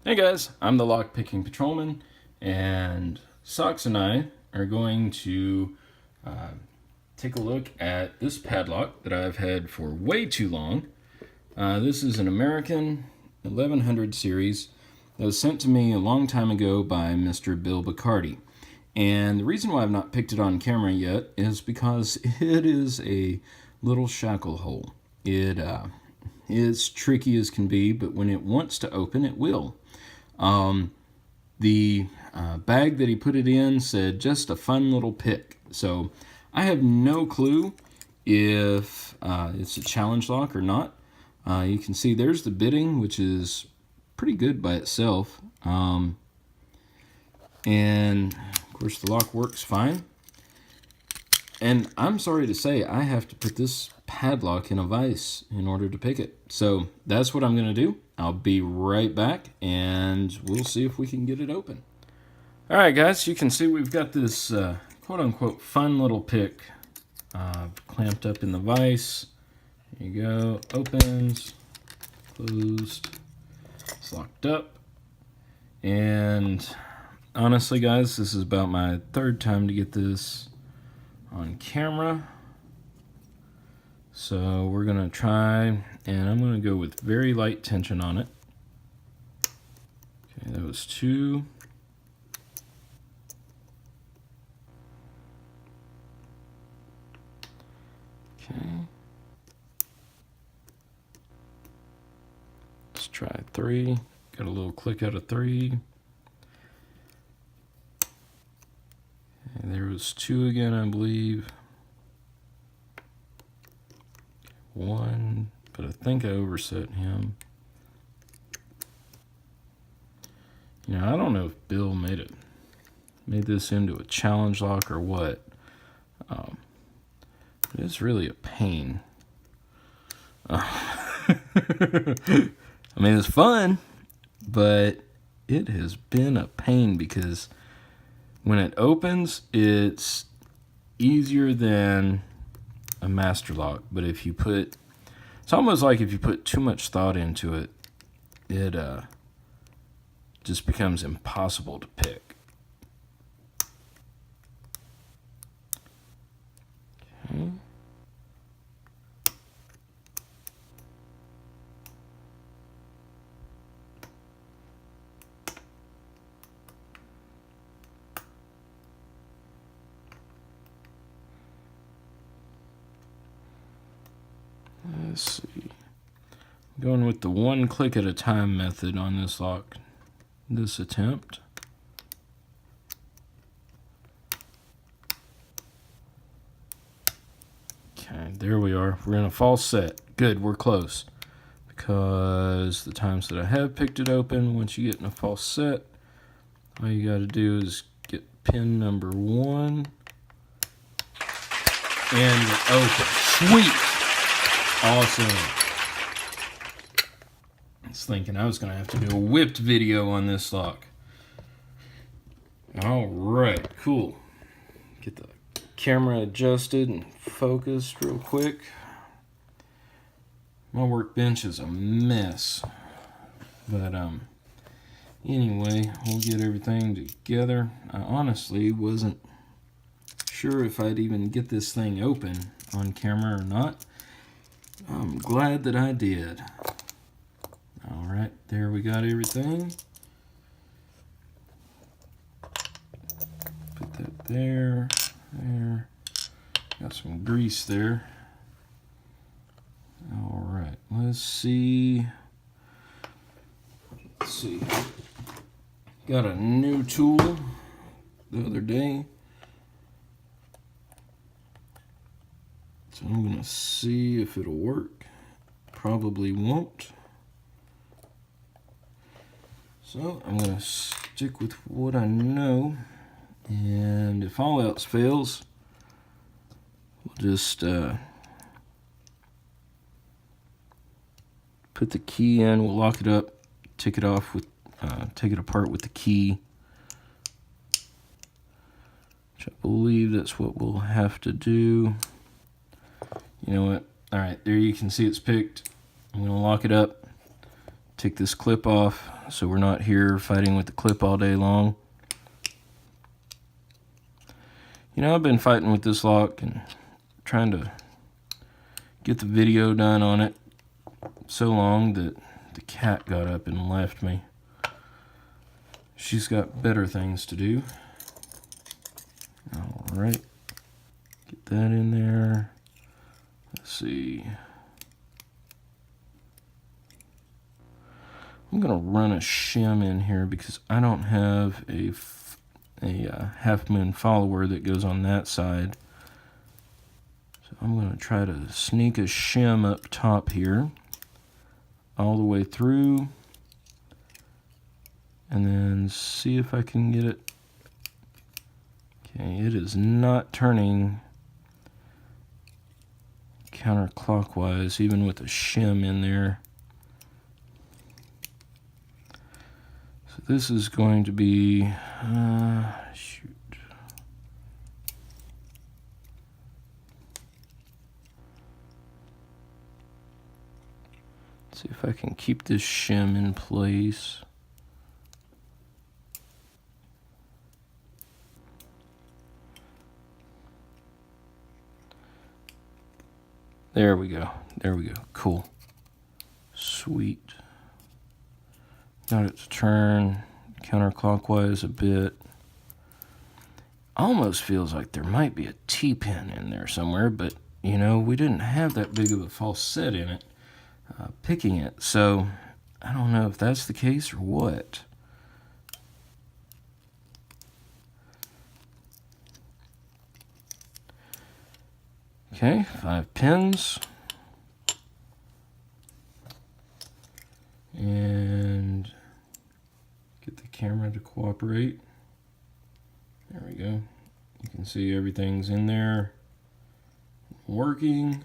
Hey guys, I'm the LockPicking Patrolman, and Socks and I are going to take a look at this padlock that I've had for way too long. This is an American 1100 series that was sent to me a long time ago by Mr. Bill Bacardi. And the reason why I've not picked it on camera yet is because it is a little shackle hole. It is tricky as can be, but when it wants to open, it will. The bag that he put it in said just a fun little pick. So I have no clue if it's a challenge lock or not. You can see there's the bitting, which is pretty good by itself. And of course the lock works fine. And I'm sorry to say I have to put this padlock in a vise in order to pick it. So that's what I'm going to do. I'll be right back and we'll see if we can get it open. Alright guys, you can see we've got this quote-unquote fun little pick clamped up in the vise. There you go. Opens, closed, it's locked up. And honestly guys, this is about my third time to get this on camera. So we're going to try, and I'm going to go with very light tension on it. Okay, that was 2. Okay. Let's try 3. Got a little click out of 3. And there was 2 again, I believe. 1, but I think I overset him. You know, I don't know if Bill made this into a challenge lock or what. It's really a pain. I mean, it's fun, but it has been a pain because when it opens, it's easier than a master lock, but if you put, it's almost like if you put too much thought into it, it just becomes impossible to pick. Okay. Let's see. I'm going with the 1 click at a time method on this lock, this attempt. Okay, there we are. We're in a false set. Good, we're close. Because the times that I have picked it open, once you get in a false set, all you got to do is get pin number 1 and open. Sweet! Awesome. I was thinking I was going to have to do a whipped video on this lock. Alright, cool. Get the camera adjusted and focused real quick. My workbench is a mess. But anyway, we'll get everything together. I honestly wasn't sure if I'd even get this thing open on camera or not. I'm glad that I did. Alright, there we got everything. Put that there, there. Got some grease there. Alright, let's see. Let's see. Got a new tool the other day. So I'm going to see if it'll work. Probably won't. So I'm going to stick with what I know. And if all else fails, we'll just put the key in. We'll lock it up. Take it off with, take it apart with the key. Which I believe that's what we'll have to do. You know what? Alright, there you can see it's picked. I'm going to lock it up, take this clip off so we're not here fighting with the clip all day long. You know, I've been fighting with this lock and trying to get the video done on it so long that the cat got up and left me. She's got better things to do. All right, get that in there. Let's see. I'm gonna run a shim in here because I don't have a half moon follower that goes on that side. So I'm gonna try to sneak a shim up top here, all the way through, and then see if I can get it. Okay, it is not turning counterclockwise, even with a shim in there. So this is going to be, shoot. Let's see if I can keep this shim in place. There we go. There we go. Cool. Sweet. Got it to turn counterclockwise a bit. Almost feels like there might be a T-pin in there somewhere, but, you know, we didn't have that big of a false set in it, picking it. So, I don't know if that's the case or what. Okay, 5 pins. And get the camera to cooperate. There we go. You can see everything's in there working.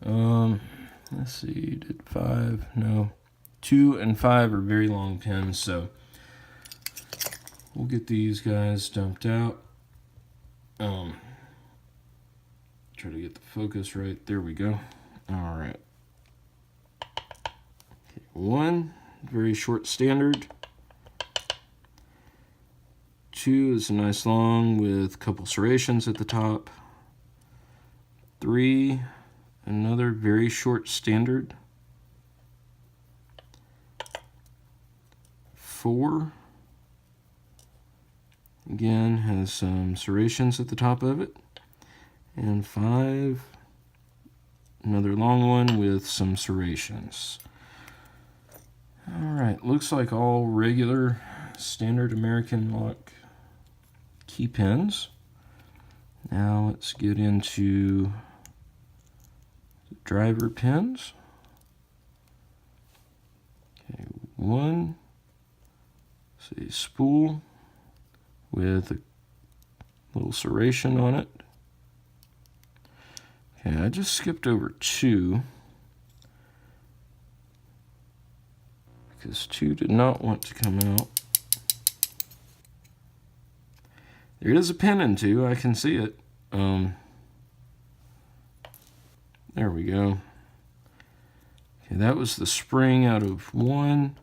Let's see, did 5? No. 2 and 5 are very long pins, so we'll get these guys dumped out. Try to get the focus right. There we go. All right. Okay, 1, very short standard. 2 is a nice long with a couple serrations at the top. 3, another very short standard. 4, again, has some serrations at the top of it. And 5, another long one with some serrations. All right, looks like all regular standard American lock key pins. Now let's get into the driver pins. Okay, 1, say spool with a little serration on it. Okay, I just skipped over 2 because 2 did not want to come out. There is a pin in 2, I can see it. There we go. Okay, that was the spring out of 1.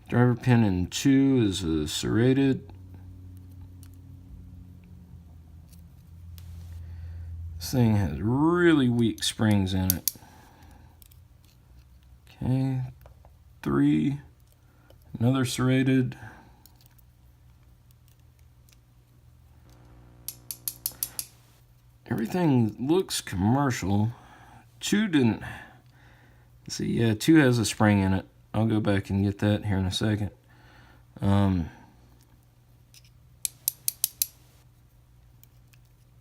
Driver pin in 2 is a serrated. This thing has really weak springs in it. Okay, 3, another serrated. Everything looks commercial. 2 didn't. See, yeah, 2 has a spring in it. I'll go back and get that here in a second.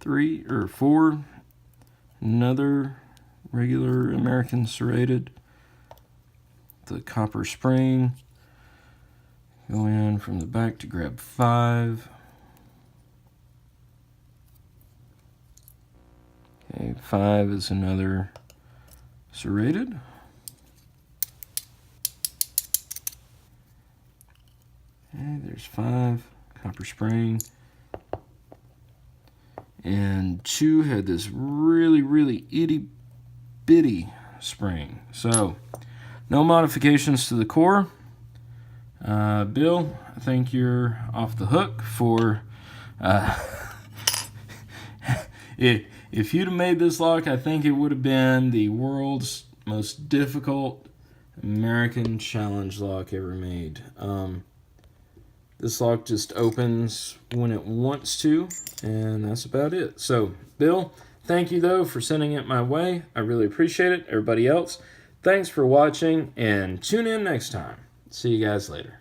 3 or 4, another regular American serrated. The copper spring. Go in from the back to grab 5. Okay, 5 is another serrated. Okay, there's 5, copper spring. And 2 had this really, really itty bitty spring. So no modifications to the core. Bill, I think you're off the hook for if you'd have made this lock, I think it would have been the world's most difficult American challenge lock ever made. This lock just opens when it wants to, and that's about it. So, Bill, thank you, though, for sending it my way. I really appreciate it. Everybody else, thanks for watching, and tune in next time. See you guys later.